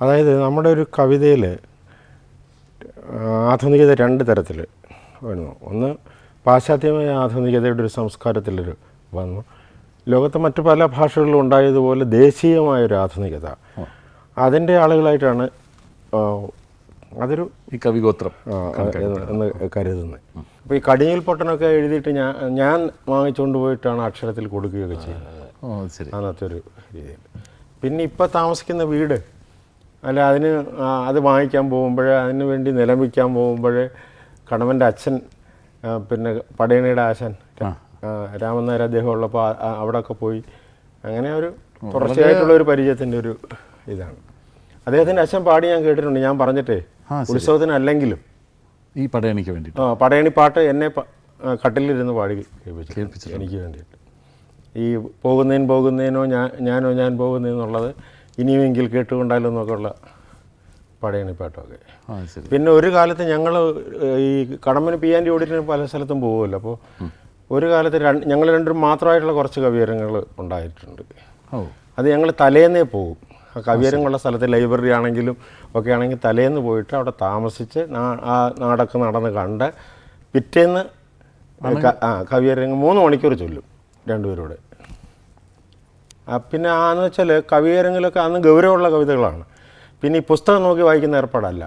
അതായത് നമ്മുടെ ഒരു കവിതയിൽ ആധുനികത രണ്ട് തരത്തിൽ വരുന്നു. ഒന്ന് പാശ്ചാത്യമായ ആധുനികതയുടെ ഒരു സംസ്കാരത്തിലൊരു വന്നു. ലോകത്തെ മറ്റു പല ഭാഷകളിലും ഉണ്ടായതുപോലെ ദേശീയമായൊരു ആധുനികത, അതിൻ്റെ ആളുകളായിട്ടാണ് അതൊരു ഈ കവിഗോത്രം എന്ന് കരുതുന്നത്. അപ്പോൾ ഈ കടിഞ്ഞൂൽ പൊട്ടനൊക്കെ എഴുതിയിട്ട് ഞാൻ വാങ്ങിച്ചുകൊണ്ട് പോയിട്ടാണ് അക്ഷരത്തിൽ കൊടുക്കുകയൊക്കെ ചെയ്യുന്നത് അന്നത്തെ ഒരു രീതിയിൽ. പിന്നെ ഇപ്പോൾ താമസിക്കുന്ന വീട് അല്ല, അത് വാങ്ങിക്കാൻ പോകുമ്പോൾ, അതിന് വേണ്ടി നിലം വിൽക്കാൻ പോകുമ്പോൾ കണവൻ്റെ അച്ഛൻ പിന്നെ പടയണിയുടെ ആശാൻ രാമൻ നായർ അദ്ദേഹം ഉള്ളപ്പോൾ അവിടെയൊക്കെ പോയി അങ്ങനെ ഒരു തുടർച്ചയായിട്ടുള്ള ഒരു പരിചയത്തിൻ്റെ ഒരു ഇതാണ്. അദ്ദേഹത്തിൻ്റെ അച്ഛൻ പാടി ഞാൻ കേട്ടിട്ടുണ്ട്. ഞാൻ പറഞ്ഞിട്ടേ ഉത്സവത്തിനല്ലെങ്കിലും ഈ പടയണിക്ക് വേണ്ടി പടയണി പാട്ട് എന്നെ കട്ടിലിരുന്ന് പാടി കേൾപ്പിച്ചു എനിക്ക് വേണ്ടിയിട്ട്. ഈ പോകുന്നതിനോ ഞാൻ പോകുന്നതെന്നുള്ളത് ഇനിയുമെങ്കിൽ കേട്ടുകൊണ്ടാലോ എന്നൊക്കെ ഉള്ള പടയണിപ്പാട്ടമൊക്കെ. പിന്നെ ഒരു കാലത്ത് ഞങ്ങൾ ഈ കടമ്പന് പി.ആൻഡ് ഓഡിറ്റിന് പല സ്ഥലത്തും പോകുമല്ലോ. അപ്പോൾ ഒരു കാലത്ത് ഞങ്ങൾ രണ്ടും മാത്രമായിട്ടുള്ള കുറച്ച് കവിയരങ്ങൾ ഉണ്ടായിട്ടുണ്ട്. അത് ഞങ്ങൾ തലേന്നേ പോകും. കവിയരങ്ങളുള്ള സ്ഥലത്ത് ലൈബ്രറി ആണെങ്കിലും ഒക്കെ ആണെങ്കിൽ തലേന്ന് പോയിട്ട് അവിടെ താമസിച്ച് ആ നാടൊക്കെ നടന്ന് കണ്ട് പിറ്റേന്ന് കവിയരങ്ങ് 3 മണിക്കൂർ ചൊല്ലും രണ്ടുപേരോട്. പിന്നെ ആന്ന് വെച്ചാൽ കവിയരങ്ങിലൊക്കെ അന്ന് ഗൗരവമുള്ള കവിതകളാണ്. പിന്നെ ഈ പുസ്തകം നോക്കി വായിക്കുന്ന ഏർപ്പാടല്ല.